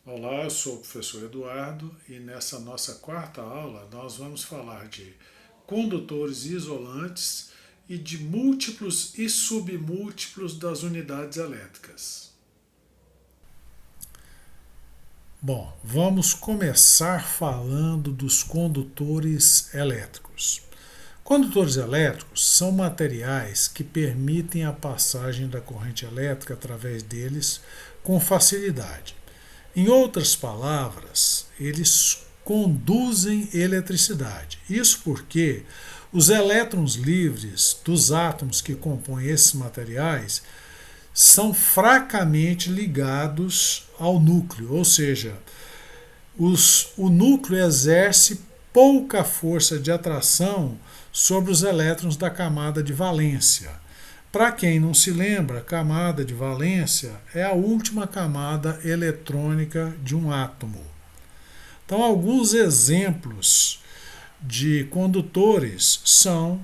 Olá, eu sou o professor Eduardo e nessa nossa quarta aula nós vamos falar de condutores isolantes e de múltiplos e submúltiplos das unidades elétricas. Bom, vamos começar falando dos condutores elétricos. Condutores elétricos são materiais que permitem a passagem da corrente elétrica através deles com facilidade. Em outras palavras, eles conduzem eletricidade. Isso porque os elétrons livres dos átomos que compõem esses materiais são fracamente ligados ao núcleo, ou seja, o núcleo exerce pouca força de atração sobre os elétrons da camada de valência. Para quem não se lembra, a camada de valência é a última camada eletrônica de um átomo. Então, alguns exemplos de condutores são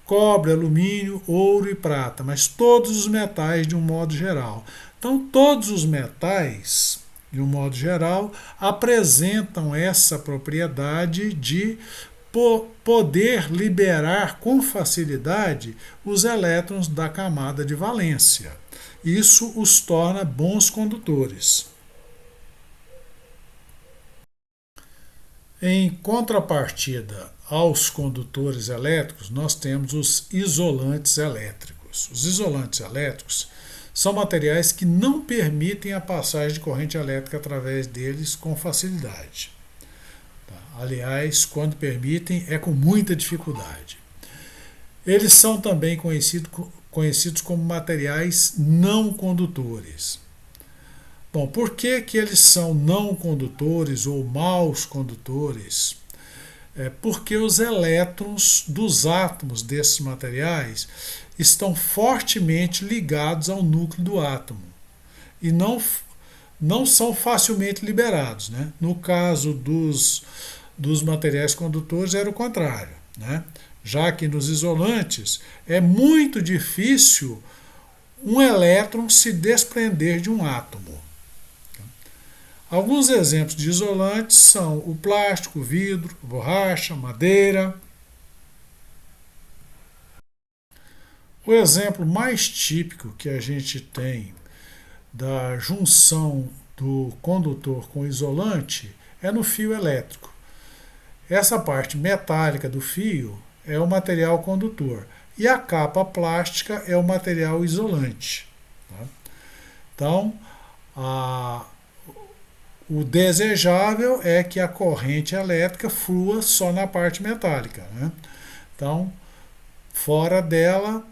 cobre, alumínio, ouro e prata, mas todos os metais de um modo geral. Então, todos os metais, de um modo geral, apresentam essa propriedade de poder liberar com facilidade os elétrons da camada de valência. Isso os torna bons condutores. Em contrapartida aos condutores elétricos, nós temos os isolantes elétricos. Os isolantes elétricos são materiais que não permitem a passagem de corrente elétrica através deles com facilidade. Aliás, quando permitem, é com muita dificuldade. Eles são também conhecidos como materiais não condutores. Bom, por que eles são não condutores ou maus condutores? Porque os elétrons dos átomos desses materiais estão fortemente ligados ao núcleo do átomo e não são facilmente liberados, né? No caso dos materiais condutores era o contrário, né? Já que nos isolantes é muito difícil um elétron se desprender de um átomo. Alguns exemplos de isolantes são o plástico, o vidro, borracha, madeira. O exemplo mais típico que a gente tem da junção do condutor com isolante é no fio elétrico. Essa parte metálica do fio é o material condutor e a capa plástica é o material isolante. Tá? Então, o desejável é que a corrente elétrica flua só na parte metálica, né? Então, fora dela,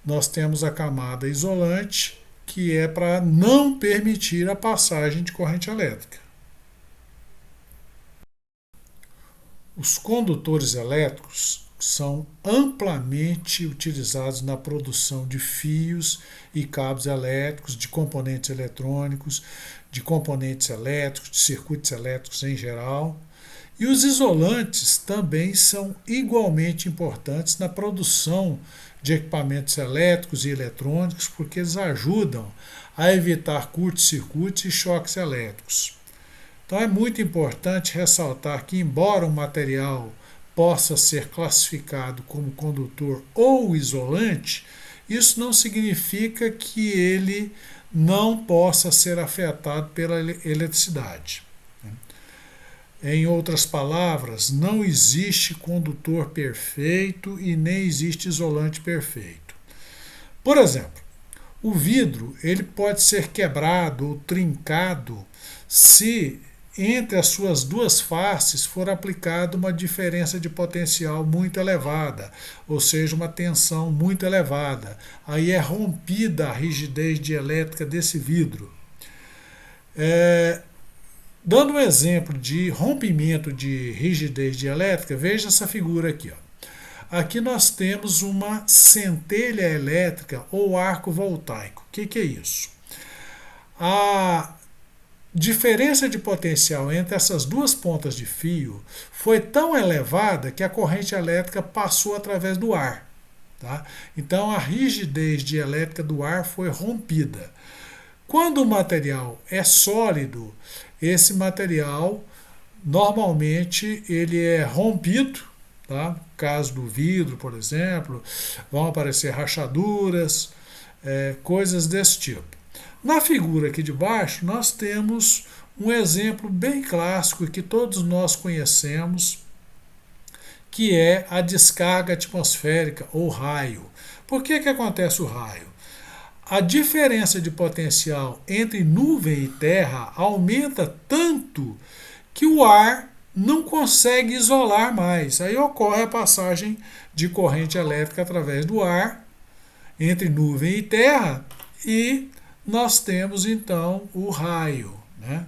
nós temos a camada isolante, que é para não permitir a passagem de corrente elétrica. Os condutores elétricos são amplamente utilizados na produção de fios e cabos elétricos, de componentes eletrônicos, de componentes elétricos, de circuitos elétricos em geral. E os isolantes também são igualmente importantes na produção de equipamentos elétricos e eletrônicos, porque eles ajudam a evitar curtos-circuitos e choques elétricos. Então é muito importante ressaltar que, embora um material possa ser classificado como condutor ou isolante, isso não significa que ele não possa ser afetado pela eletricidade. Em outras palavras, não existe condutor perfeito e nem existe isolante perfeito. Por exemplo, o vidro ele pode ser quebrado ou trincado se entre as suas duas faces for aplicada uma diferença de potencial muito elevada, ou seja, uma tensão muito elevada. Aí é rompida a rigidez dielétrica desse vidro. Dando um exemplo de rompimento de rigidez dielétrica, veja essa figura aqui. Aqui nós temos uma centelha elétrica ou arco voltaico. O que é isso? A diferença de potencial entre essas duas pontas de fio foi tão elevada que a corrente elétrica passou através do ar. Tá? Então a rigidez dielétrica do ar foi rompida. Quando o material é sólido, esse material normalmente ele é rompido, tá? No caso do vidro, por exemplo, vão aparecer rachaduras, coisas desse tipo. Na figura aqui de baixo, nós temos um exemplo bem clássico que todos nós conhecemos, que é a descarga atmosférica ou raio. Por que acontece o raio? A diferença de potencial entre nuvem e terra aumenta tanto que o ar não consegue isolar mais. Aí ocorre a passagem de corrente elétrica através do ar entre nuvem e terra e nós temos então o raio, né?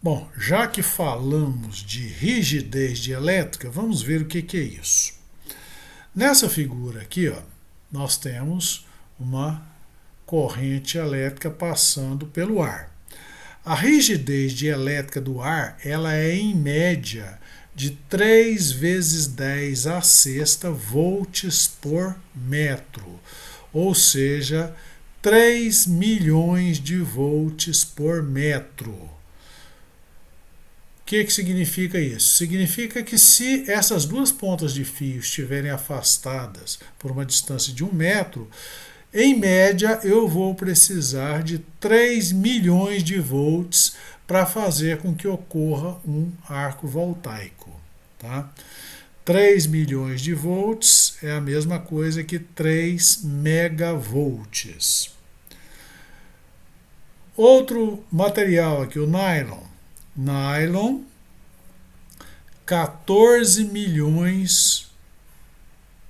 Bom, já que falamos de rigidez dielétrica, vamos ver o que é isso. Nessa figura aqui, ó, nós temos uma corrente elétrica passando pelo ar. A rigidez dielétrica do ar, ela é em média de 3 vezes 10 a sexta volts por metro, ou seja, 3 milhões de volts por metro. O que significa isso? Significa que se essas duas pontas de fio estiverem afastadas por uma distância de 1 metro, em média eu vou precisar de 3 milhões de volts para fazer com que ocorra um arco voltaico. Tá? 3 milhões de volts é a mesma coisa que 3 megavolts. Outro material aqui, o nylon. Nylon, 14 milhões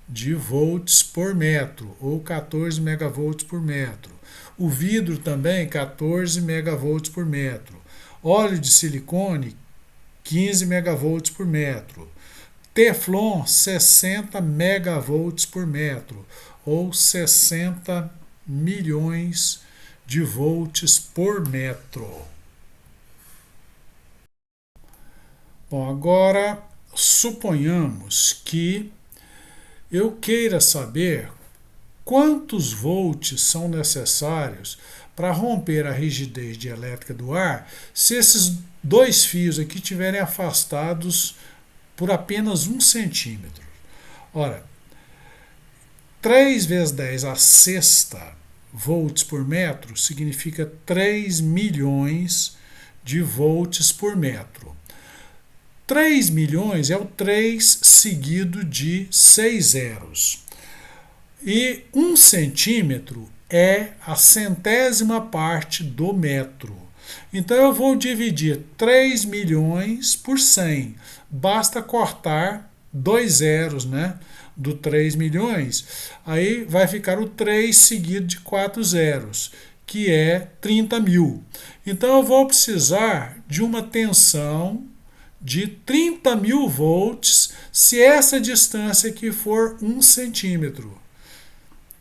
de volts por metro, ou 14 megavolts por metro. O vidro também, 14 megavolts por metro. Óleo de silicone, 15 megavolts por metro. Teflon, 60 megavolts por metro, ou 60 milhões de volts por metro. Bom, agora suponhamos que eu queira saber quantos volts são necessários para romper a rigidez dielétrica do ar se esses dois fios aqui estiverem afastados por apenas 1 centímetro. Ora, 3 vezes 10 a sexta volts por metro significa 3 milhões de volts por metro. 3 milhões é o 3 seguido de 6 zeros. E 1 centímetro é a centésima parte do metro. Então eu vou dividir 3 milhões por 100. Basta cortar 2 zeros, né, do 3 milhões. Aí vai ficar o 3 seguido de 4 zeros, que é 30 mil. Então eu vou precisar de uma tensão de 30 mil volts se essa distância aqui for 1 centímetro,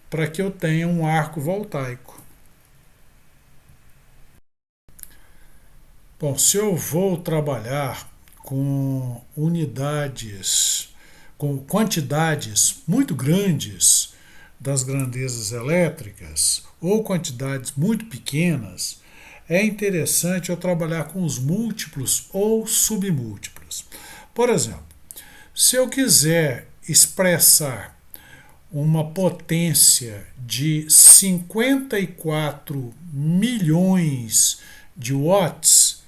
para que eu tenha um arco voltaico. Bom, se eu vou trabalhar com unidades, com quantidades muito grandes das grandezas elétricas ou quantidades muito pequenas, é interessante eu trabalhar com os múltiplos ou submúltiplos. Por exemplo, se eu quiser expressar uma potência de 54 milhões de watts,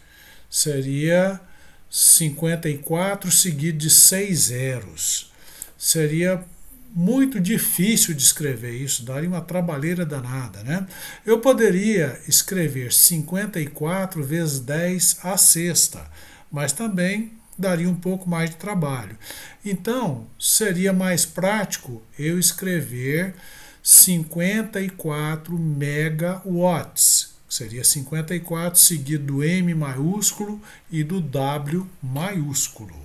seria 54 seguido de 6 zeros. Seria muito difícil de escrever isso, daria uma trabalheira danada, né? Eu poderia escrever 54 vezes 10 a sexta, mas também daria um pouco mais de trabalho. Então, seria mais prático eu escrever 54 megawatts. Seria 54 seguido do M maiúsculo e do W maiúsculo.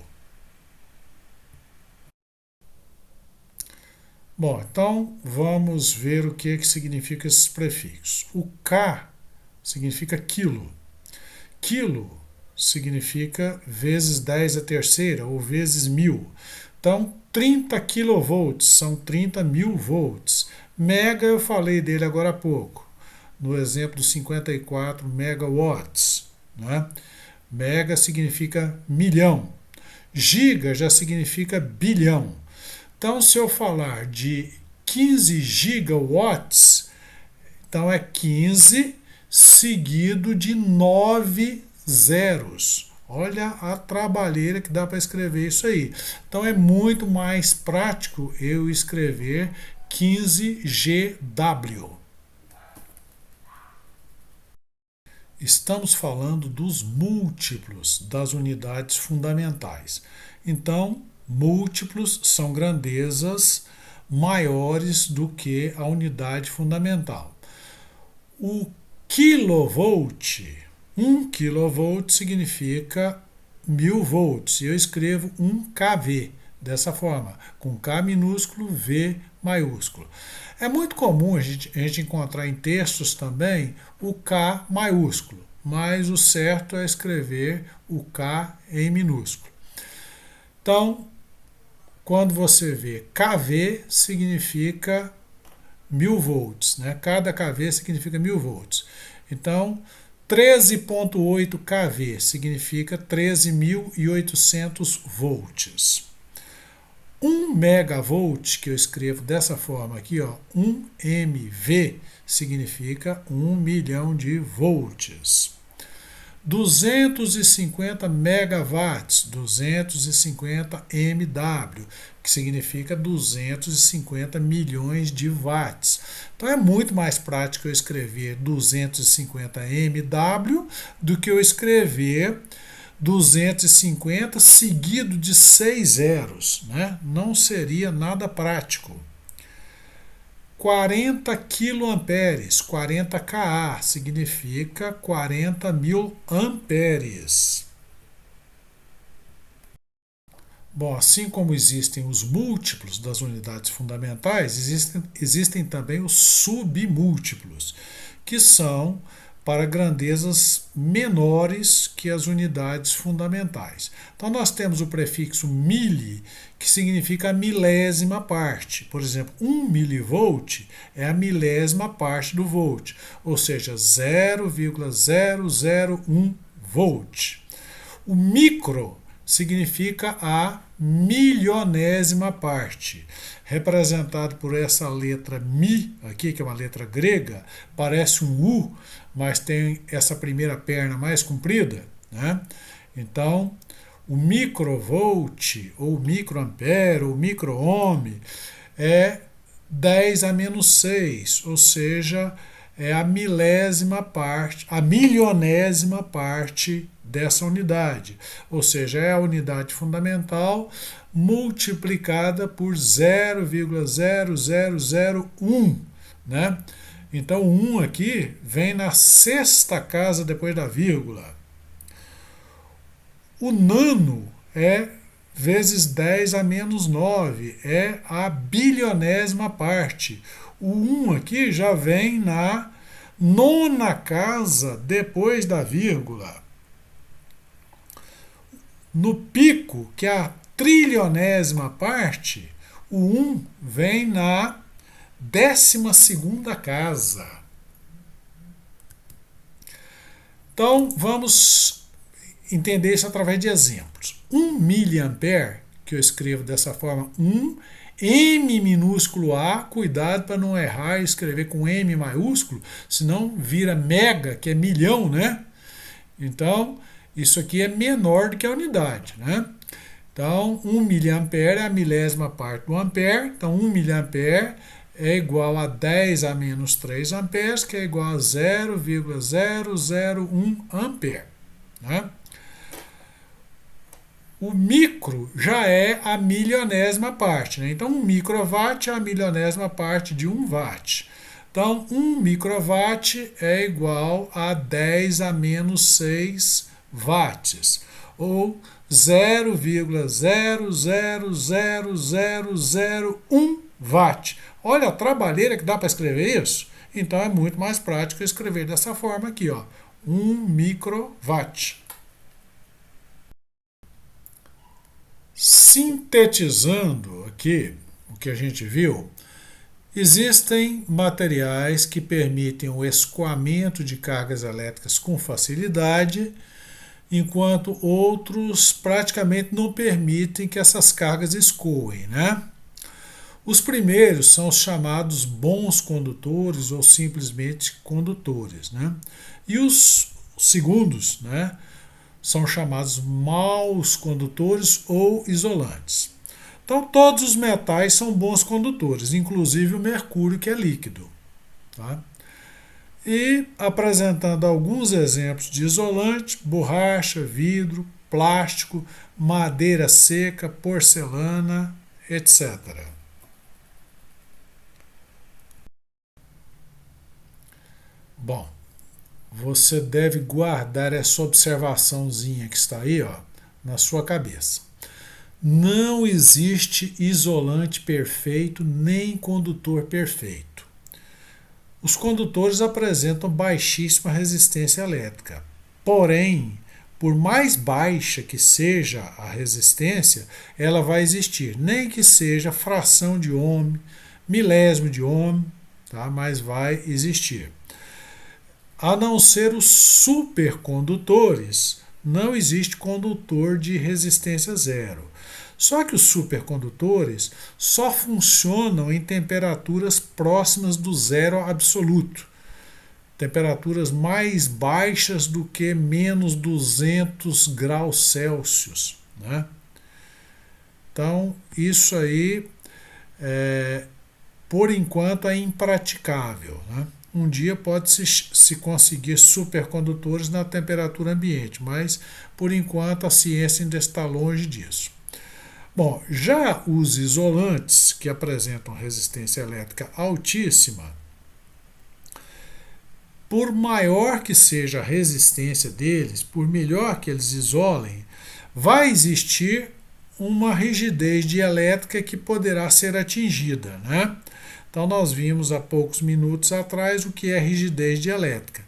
Bom, então vamos ver o que significa esses prefixos. O K significa quilo. Quilo significa vezes 10 a terceira ou vezes 1000. Então, 30 kV são 30 mil volts. Mega eu falei dele agora há pouco, no exemplo dos 54 megawatts. Né? Mega significa milhão. Giga já significa bilhão. Então, se eu falar de 15 gigawatts, então é 15 seguido de 9 zeros. Olha a trabalheira que dá para escrever isso aí. Então é muito mais prático eu escrever 15GW. Estamos falando dos múltiplos das unidades fundamentais. Então, múltiplos são grandezas maiores do que a unidade fundamental. O quilovolt, 1 kV significa 1000 volts. E eu escrevo 1 kV dessa forma, com K minúsculo, V maiúsculo. É muito comum a gente encontrar em textos também o K maiúsculo, mas o certo é escrever o K em minúsculo. Então, quando você vê kV, significa 1000 volts. Né? Cada kV significa 1000 volts. Então, 13,8 kV significa 13.800 volts. 1 megavolt, que eu escrevo dessa forma aqui, ó, 1 MV, significa 1 milhão de volts. 250 megawatts, 250 MW, que significa 250 milhões de watts. Então é muito mais prático eu escrever 250 MW do que eu escrever 250 seguido de 6 zeros, né? Não seria nada prático. 40 quiloamperes, 40 kA, significa 40 mil amperes. Bom, assim como existem os múltiplos das unidades fundamentais, existem também os submúltiplos, que são para grandezas menores que as unidades fundamentais. Então, nós temos o prefixo mili, que significa a milésima parte. Por exemplo, 1 milivolt é a milésima parte do volt, ou seja, 0,001 volt. O micro significa a milionésima parte, representado por essa letra Mi, aqui, que é uma letra grega, parece um U, mas tem essa primeira perna mais comprida, né? Então, o microvolt, ou microampere, ou microohm, é 10 a menos 6, ou seja, é a milésima parte, a milionésima parte dessa unidade, ou seja, é a unidade fundamental multiplicada por 0,0001, né? Então, o 1 aqui vem na sexta casa depois da vírgula. O nano é vezes 10 a menos 9, é a bilionésima parte. O 1 aqui já vem na nona casa depois da vírgula. No pico, que é a trilionésima parte, o 1 vem na 12ª casa. Então, vamos entender isso através de exemplos. 1 miliampere, que eu escrevo dessa forma, 1 M minúsculo A, cuidado para não errar e escrever com M maiúsculo, senão vira mega, que é milhão, né? Então, isso aqui é menor do que a unidade, né? Então, 1 miliampere é a milésima parte do ampere. Então, 1 miliampere é igual a 10 a menos 3 amperes, que é igual a 0,001 ampere. Né? O micro já é a milionésima parte. Né? Então, 1 microwatt é a milionésima parte de 1 watt. Então, 1 microwatt é igual a 10 a menos 6 watts, ou 0,000001 watt. Olha a trabalheira que dá para escrever isso. Então é muito mais prático escrever dessa forma aqui, ó, 1 microwatt. Sintetizando, aqui, o que a gente viu, existem materiais que permitem o escoamento de cargas elétricas com facilidade, enquanto outros praticamente não permitem que essas cargas escoem, né? Os primeiros são os chamados bons condutores ou simplesmente condutores, né? E os segundos, né, são chamados maus condutores ou isolantes. Então, todos os metais são bons condutores, inclusive o mercúrio, que é líquido. Tá? E apresentando alguns exemplos de isolante: borracha, vidro, plástico, madeira seca, porcelana, etc. Bom, você deve guardar essa observaçãozinha que está aí, ó, na sua cabeça. Não existe isolante perfeito nem condutor perfeito. Os condutores apresentam baixíssima resistência elétrica. Porém, por mais baixa que seja a resistência, ela vai existir, nem que seja fração de ohm, milésimo de ohm, tá? Mas vai existir. A não ser os supercondutores, não existe condutor de resistência zero. Só que os supercondutores só funcionam em temperaturas próximas do zero absoluto, temperaturas mais baixas do que menos 200 graus Celsius, né? Então, isso aí, por enquanto, é impraticável, né? Um dia pode-se conseguir supercondutores na temperatura ambiente, mas, por enquanto, a ciência ainda está longe disso. Bom, já os isolantes, que apresentam resistência elétrica altíssima, por maior que seja a resistência deles, por melhor que eles isolem, vai existir uma rigidez dielétrica que poderá ser atingida, né? Então, nós vimos há poucos minutos atrás o que é rigidez dielétrica.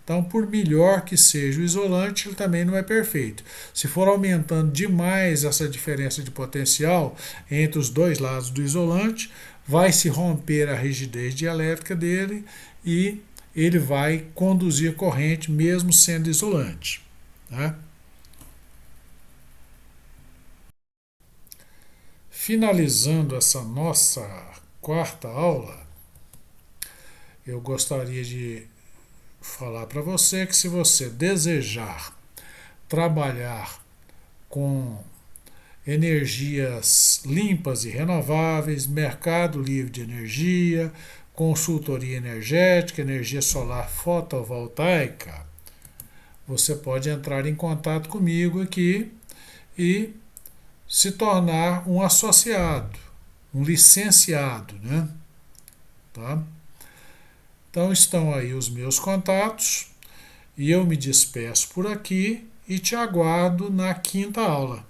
Então, por melhor que seja o isolante, ele também não é perfeito. Se for aumentando demais essa diferença de potencial entre os dois lados do isolante, vai se romper a rigidez dielétrica dele e ele vai conduzir corrente mesmo sendo isolante. Tá? Finalizando essa nossa quarta aula, eu gostaria de falar para você que, se você desejar trabalhar com energias limpas e renováveis, mercado livre de energia, consultoria energética, energia solar fotovoltaica, você pode entrar em contato comigo aqui e se tornar um associado, um licenciado, né? Tá? Então estão aí os meus contatos e eu me despeço por aqui e te aguardo na quinta aula.